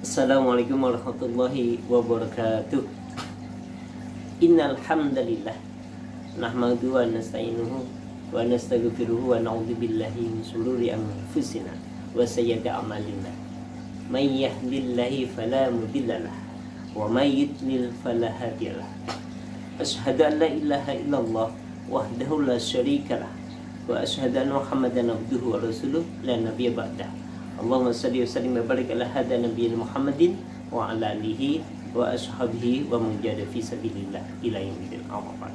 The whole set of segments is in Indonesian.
Assalamualaikum warahmatullahi wabarakatuh. Innal hamdalillah nahmaduhu wa nasta'inuhu wa nastaghfiruhu wa na'udzu billahi min shururi anfusina wa sayyiati a'malina. May yahdihillahu fala mudhillalah wa may yudlil fala hadiyalah. Asyhadu an la ilaha illallah wahdahu la syarikalah wa asyhadu anna Muhammadan abduhu wa rasuluh la nabiyya ba'dah. Allahumma salli wa sallim wa barik ala hada nabiyina Muhammadin wa ala alihi wa ashabihi wa man jahada fi sabilillah ila yaumil akhir.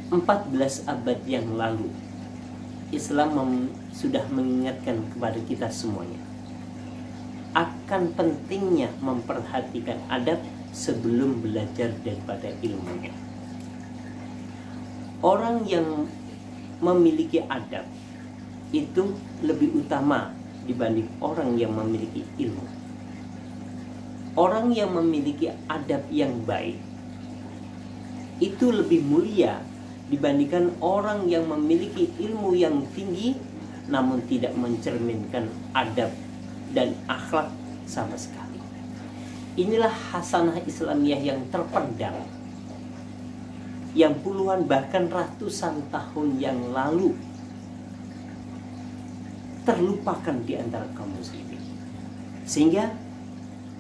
14 abad yang lalu Islam sudah mengingatkan kepada kita semuanya akan pentingnya memperhatikan adab sebelum belajar daripada ilmunya. Orang yang memiliki adab itu lebih utama dibanding orang yang memiliki ilmu. Orang yang memiliki adab yang baik itu lebih mulia dibandingkan orang yang memiliki ilmu yang tinggi namun tidak mencerminkan adab dan akhlak sama sekali. Inilah hasanah Islamiyah yang terpendam, yang puluhan bahkan ratusan tahun yang lalu terlupakan di antara kaum muslimin. Sehingga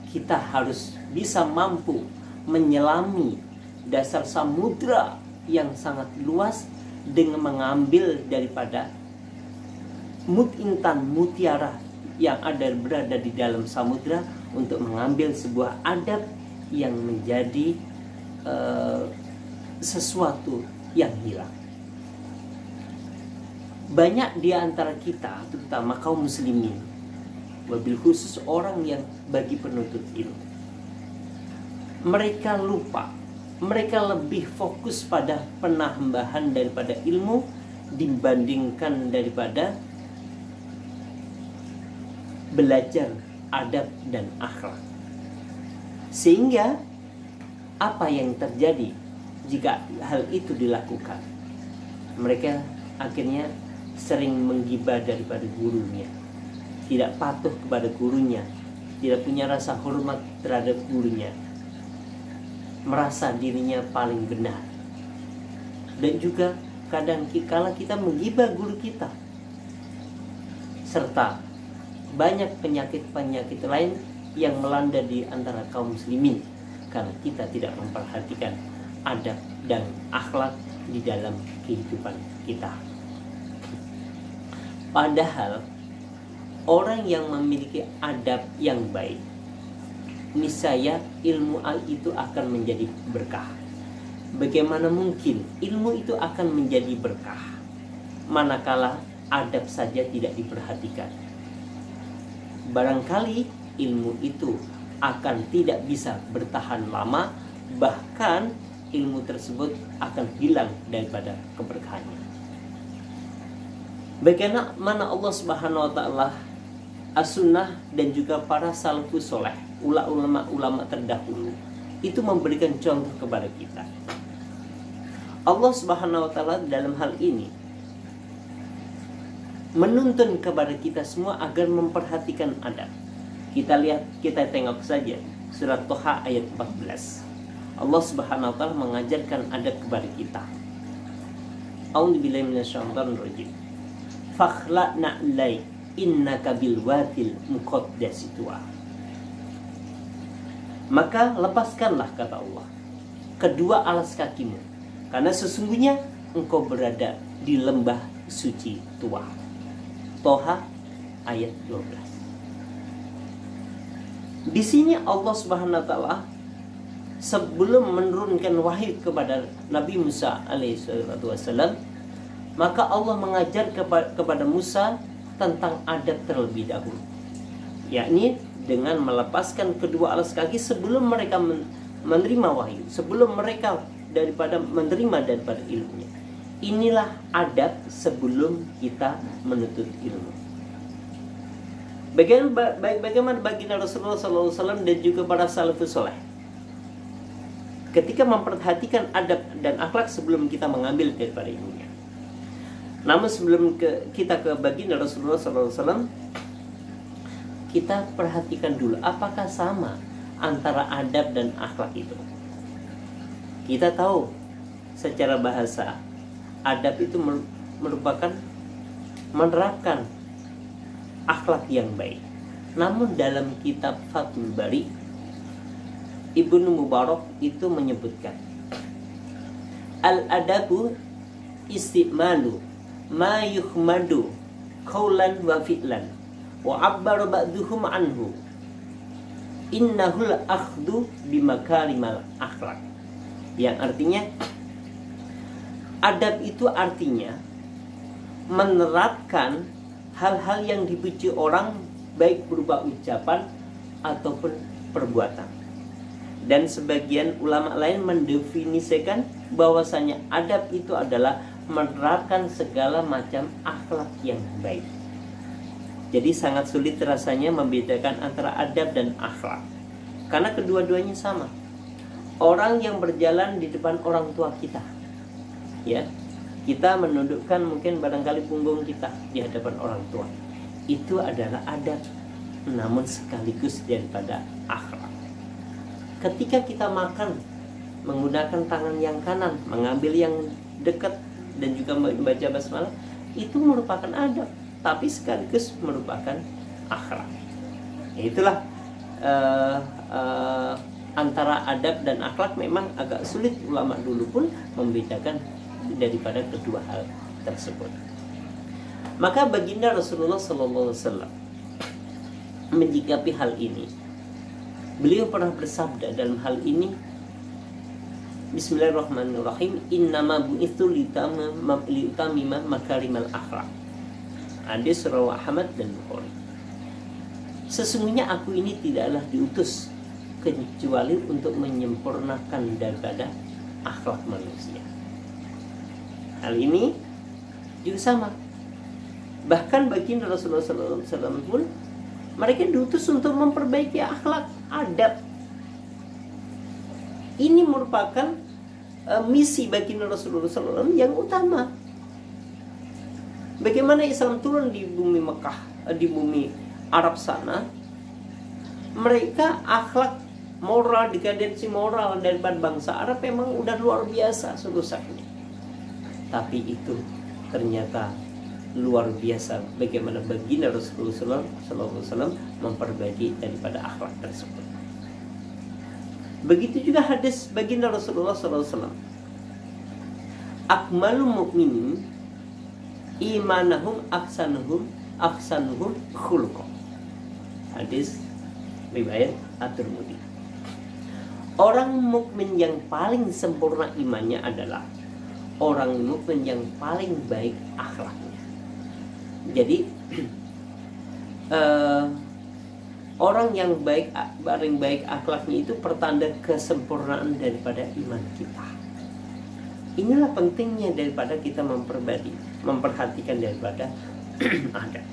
kita harus bisa mampu menyelami dasar samudra yang sangat luas dengan mengambil daripada intan mutiara yang berada di dalam samudra untuk mengambil sebuah adab yang menjadi sesuatu yang hilang. Banyak di antara kita, terutama kaum muslimin, wabil khusus orang yang bagi penuntut ilmu, mereka lupa, mereka lebih fokus pada penambahan daripada ilmu dibandingkan daripada belajar adab dan akhlak. Sehingga apa yang terjadi jika hal itu dilakukan? Mereka akhirnya sering menggibah daripada gurunya, tidak patuh kepada gurunya, tidak punya rasa hormat terhadap gurunya, merasa dirinya paling benar. Dan juga kadang kala kita menggibah guru kita, serta banyak penyakit-penyakit lain yang melanda di antara kaum muslimin karena kita tidak memperhatikan adab dan akhlak di dalam kehidupan kita. Padahal orang yang memiliki adab yang baik, niscaya ilmu itu akan menjadi berkah. Bagaimana mungkin ilmu itu akan menjadi berkah manakala adab saja tidak diperhatikan? Barangkali ilmu itu akan tidak bisa bertahan lama, bahkan ilmu tersebut akan hilang daripada keberkahannya. Bagaimana Allah Subhanahu wa taala, as-sunnah dan juga para salafus soleh, ulama terdahulu itu memberikan contoh kepada kita. Allah Subhanahu wa taala dalam hal ini menuntun kepada kita semua agar memperhatikan adab. Kita tengok saja surat Toha ayat 14. Allah Subhanahu wa taala mengajarkan adab kepada kita. A'udzubillahi minasyaitonir rajim. Fakhla'na lai innaka bil wadil muqaddas tuwa. Maka lepaskanlah, kata Allah, kedua alas kakimu, karena sesungguhnya engkau berada di lembah suci Tuwa. Toha ayat 12. Di sini Allah Subhanahu wa taala sebelum menurunkan wahyu kepada Nabi Musa alaihissalam, maka Allah mengajar kepada Musa tentang adab terlebih dahulu, yakni dengan melepaskan kedua alas kaki sebelum mereka menerima wahyu, sebelum mereka menerima daripada ilmunya. Inilah adab sebelum kita menuntut ilmu. Bagaimana baginda Rasulullah SAW dan juga para salafus soleh ketika memperhatikan adab dan akhlak sebelum kita mengambil daripada ilmunya. Namun sebelum kita ke baginda Rasulullah SAW, kita perhatikan dulu apakah sama antara adab dan akhlak itu. Kita tahu secara bahasa adab itu merupakan menerapkan akhlak yang baik. Namun dalam kitab Fathul Bari, Ibnu Mubarak itu menyebutkan al-adabu istimalu ma yuhmadu qawlan wa fi'lan wa abbar ba'duhum anhu innahul akhdu bimakarimal akhlak. Yang artinya adab itu artinya menerapkan hal-hal yang dipuji orang, baik berupa ucapan ataupun perbuatan. Dan sebagian ulama lain mendefinisikan bahwasanya adab itu adalah menerapkan segala macam akhlak yang baik. Jadi sangat sulit rasanya membedakan antara adab dan akhlak, karena kedua-duanya sama. Orang yang berjalan di depan orang tua kita, ya, kita menundukkan mungkin barangkali punggung kita di hadapan orang tua, itu adalah adab, namun sekaligus daripada akhlak. Ketika kita makan menggunakan tangan yang kanan, mengambil yang dekat dan juga membaca basmalah, itu merupakan adab, tapi sekaligus merupakan akhlak. Itulah antara adab dan akhlak memang agak sulit ulama dulu pun membedakan daripada kedua hal tersebut. Maka baginda Rasulullah SAW menyikapi hal ini. Beliau pernah bersabda dalam hal ini, Bismillahirrahmanirrahim, innama bu'ithu liutamima makarimal akhlak. Hadis riwayat Ahmad dan Bukhari. Sesungguhnya aku ini tidaklah diutus kecuali untuk menyempurnakan daripada akhlak manusia. Hal ini juga sama. Bahkan baginda Rasulullah SAW pun mereka diutus untuk memperbaiki akhlak, adab. Ini merupakan misi baginda Rasulullah SAW yang utama. Bagaimana Islam turun di bumi Mekah, di bumi Arab sana, mereka akhlak moral, dekadensi moral daripada bangsa Arab memang udah luar biasa rusaknya. Tapi itu ternyata luar biasa bagaimana baginda Rasulullah SAW memperbaiki daripada akhlak tersebut. Begitu juga hadis baginda Rasulullah SAW, akmalul mu'minin imanahum aksanuhum khuluqan. Hadis riwayat At-Tirmidzi. Orang mukmin yang paling sempurna imannya adalah orang mukmin yang paling baik akhlaknya. Jadi orang yang paling baik akhlaknya itu pertanda kesempurnaan daripada iman kita. Inilah pentingnya daripada kita memperhatikan daripada adab.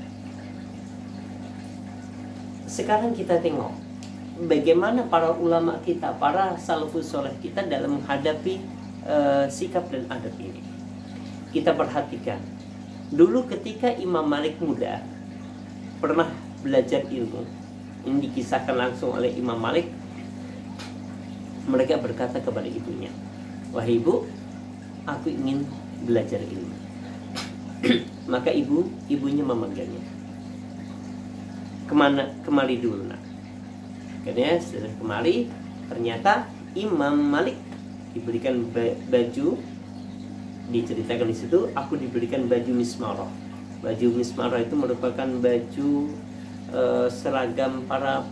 Sekarang kita tengok bagaimana para ulama kita, para salafus soleh kita dalam menghadapi sikap dan adab ini. Kita perhatikan dulu ketika Imam Malik muda pernah belajar ilmu. Ini dikisahkan langsung oleh Imam Malik. Mereka berkata kepada ibunya, "Wahai ibu, aku ingin belajar ilmu." Maka ibunya memanggilnya. Kemari dulu nak. Akhirnya setelah kemari, ternyata Imam Malik diberikan baju. Diceritakan di situ, aku diberikan baju mismarah. Baju mismarah itu merupakan baju seragam para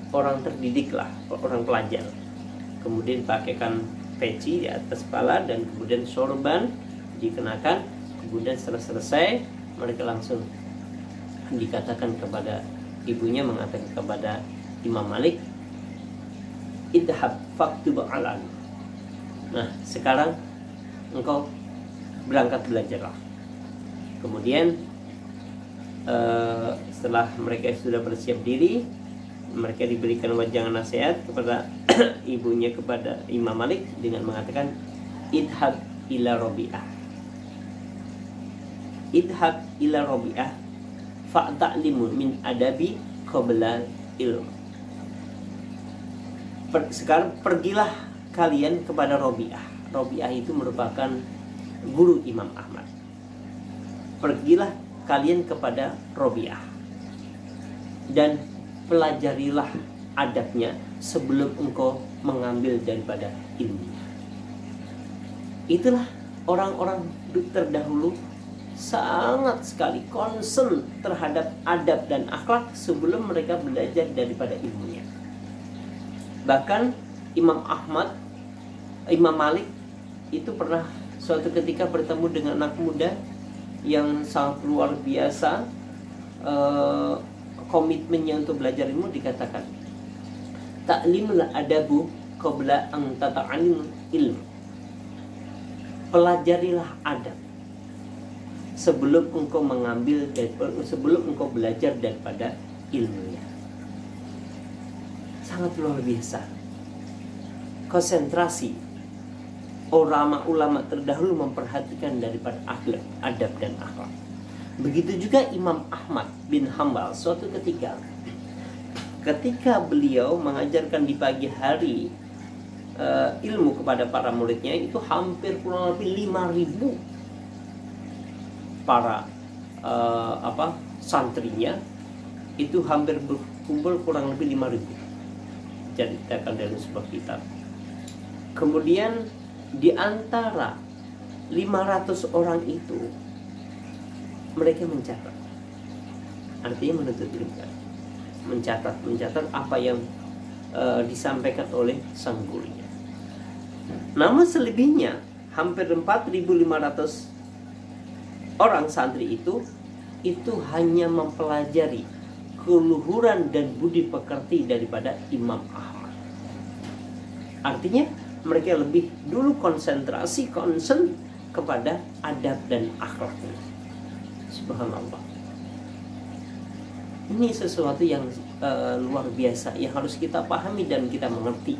orang terdidik lah, orang pelajar. Kemudian pakaikan peci di atas kepala dan kemudian sorban dikenakan. Kemudian setelah selesai, mereka langsung dikatakan kepada ibunya, mengatakan kepada Imam Malik, idhab faktub alan. Nah, sekarang engkau berangkat belajarlah. Kemudian setelah mereka sudah bersiap diri, mereka diberikan wajangan nasihat kepada ibunya, kepada Imam Malik dengan mengatakan, idhab ila Rabi'ah. Idhab ila Rabi'ah fa'ta'limu min adabi qabla ilm. Sekarang pergilah kalian kepada Robi'ah. Robi'ah itu merupakan guru Imam Ahmad. Pergilah kalian kepada Robi'ah dan pelajarilah adabnya sebelum engkau mengambil daripada ilmunya. Itulah orang-orang terdahulu sangat sekali concern terhadap adab dan akhlak sebelum mereka belajar daripada ilmunya. Bahkan Imam Malik itu pernah suatu ketika bertemu dengan anak muda yang sangat luar biasa komitmennya untuk belajar ilmu. Dikatakan ta'limul adabu qabla an tata'allim ilmu. Pelajarilah adab sebelum engkau belajar daripada ilmunya. Sangat luar biasa konsentrasi ulama terdahulu memperhatikan daripada akhlak, adab dan akhlak. Begitu juga Imam Ahmad bin Hambal suatu ketika beliau mengajarkan di pagi hari ilmu kepada para muridnya, itu hampir kurang lebih 5.000 para santrinya itu hampir berkumpul kurang lebih 5.000. Ceritakan dalam sebuah kitab. Kemudian di antara 500 orang itu mereka mencatat, artinya menuntut ilmu, mencatat apa yang disampaikan oleh sang gurunya. Namun selebihnya hampir 4.500 orang santri itu hanya mempelajari keluhuran dan budi pekerti daripada Imam Ahmad. Artinya mereka lebih dulu concern kepada adab dan akhlaknya. Subhanallah. Ini sesuatu yang luar biasa yang harus kita pahami dan kita mengerti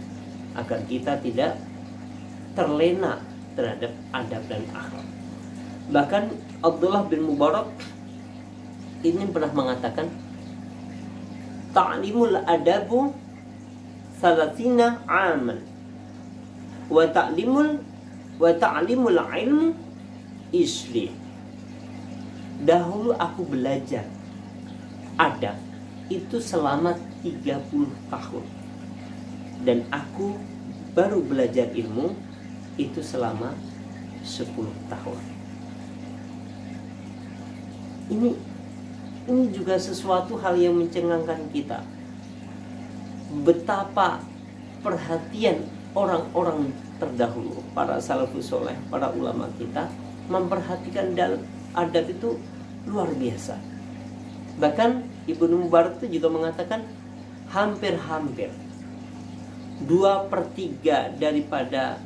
agar kita tidak terlena terhadap adab dan akhlak. Bahkan Abdullah bin Mubarak ini pernah mengatakan, ta'limul adabu 30 aman wa ta'limul ilmu isri. Dahulu aku belajar adab itu selama 30 tahun dan aku baru belajar ilmu itu selama 10 tahun. Ini juga sesuatu hal yang mencengangkan kita. Betapa perhatian orang-orang terdahulu, para salafus soleh, para ulama kita memperhatikan dalam adab itu luar biasa. Bahkan Ibnu Mubarak itu juga mengatakan hampir-hampir 2/3 daripada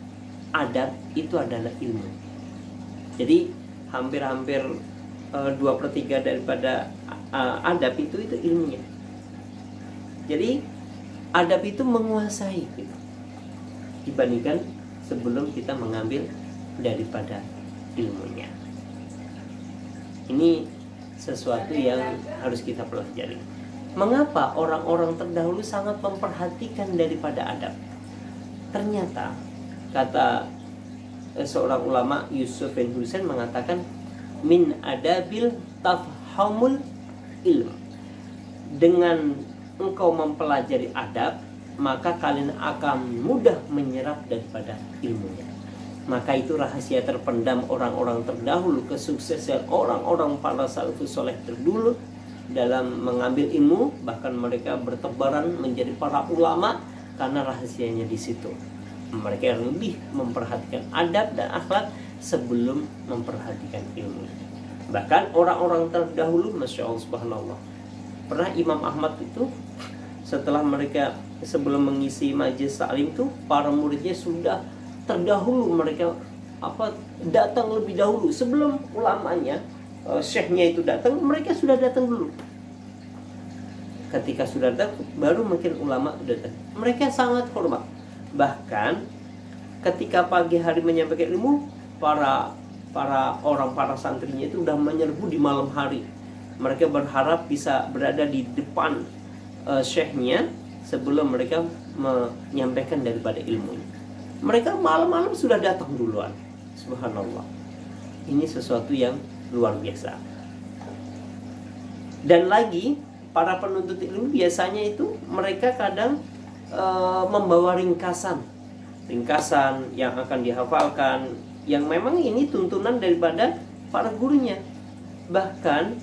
adab itu adalah ilmu. Jadi hampir-hampir 2/3 daripada adab itu ilmunya. Jadi adab itu menguasai gitu, dibandingkan sebelum kita mengambil daripada ilmunya. Ini sesuatu yang harus kita pelajari. Mengapa orang-orang terdahulu sangat memperhatikan daripada adab? Ternyata kata seorang ulama, Yusuf bin Husain, mengatakan min adabil tafhamul ilm. Dengan engkau mempelajari adab, maka kalian akan mudah menyerap daripada ilmunya. Maka itu rahasia terpendam orang-orang terdahulu, kesuksesan orang-orang para salafus soleh terdahulu dalam mengambil ilmu. Bahkan mereka bertebaran menjadi para ulama karena rahasianya di situ. Mereka lebih memperhatikan adab dan akhlak sebelum memperhatikan ilmu. Bahkan orang-orang terdahulu, Masya Allah, subhanallah, pernah Imam Ahmad itu setelah mereka sebelum mengisi majelis taklim itu, para muridnya sudah terdahulu, mereka datang lebih dahulu sebelum ulamanya, syekhnya itu datang, mereka sudah datang dulu. Ketika sudah datang, baru mungkin ulama datang. Mereka sangat hormat. Bahkan ketika pagi hari menyampaikan ilmu, para santrinya itu sudah menyerbu di malam hari. Mereka berharap bisa berada di depan syekhnya sebelum mereka menyampaikan daripada ilmunya. Mereka malam-malam sudah datang duluan. Subhanallah. Ini sesuatu yang luar biasa. Dan lagi para penuntut ilmu biasanya itu mereka kadang membawa ringkasan yang akan dihafalkan, yang memang ini tuntunan daripada para gurunya. Bahkan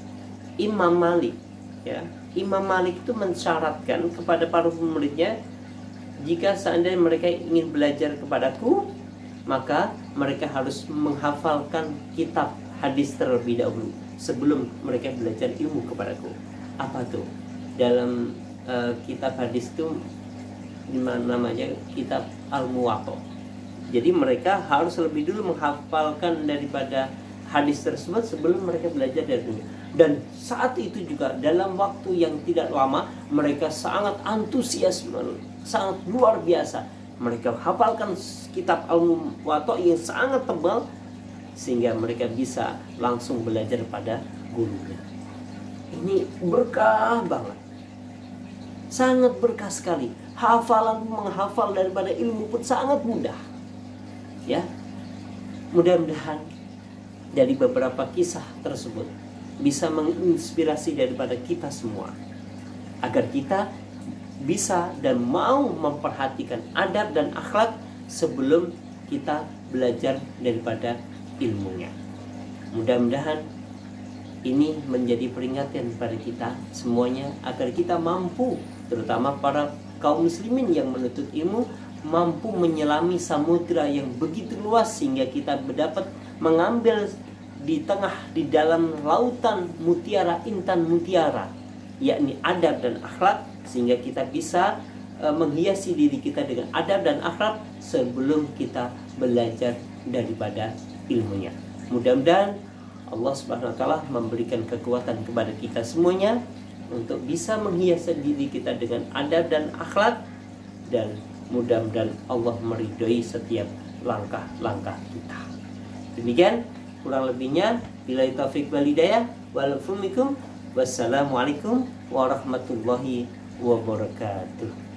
Imam Malik, ya, Imam Malik itu mensyaratkan kepada para muridnya, jika seandainya mereka ingin belajar kepadaku, maka mereka harus menghafalkan kitab hadis terlebih dahulu sebelum mereka belajar ilmu kepadaku. Apa tuh? Dalam kitab hadis itu dimana namanya kitab Al-Muwatta. Jadi mereka harus lebih dulu menghafalkan daripada hadis tersebut sebelum mereka belajar dari dunia. Dan saat itu juga dalam waktu yang tidak lama mereka sangat antusias, sangat luar biasa. Mereka hafalkan kitab Al-Muwatta yang sangat tebal sehingga mereka bisa langsung belajar pada gurunya. Ini berkah banget. Sangat berkah sekali. Menghafal daripada ilmu pun sangat mudah. Ya. Mudah-mudahan dari beberapa kisah tersebut bisa menginspirasi daripada kita semua agar kita bisa dan mau memperhatikan adab dan akhlak sebelum kita belajar daripada ilmunya. Mudah-mudahan ini menjadi peringatan pada kita semuanya agar kita mampu, terutama para kaum muslimin yang menuntut ilmu, mampu menyelami samudra yang begitu luas sehingga kita dapat mengambil di dalam lautan mutiara, intan mutiara, yakni adab dan akhlak, sehingga kita bisa menghiasi diri kita dengan adab dan akhlak sebelum kita belajar daripada ilmunya. Mudah-mudahan Allah Subhanahu wa taala memberikan kekuatan kepada kita semuanya untuk bisa menghiasi diri kita dengan adab dan akhlak, dan mudah-mudahan Allah meridhoi setiap langkah-langkah kita. Demikian kurang lebihnya, billahi taufik wal hidayah, wal fumikum, wassalamualaikum warahmatullahi wabarakatuh.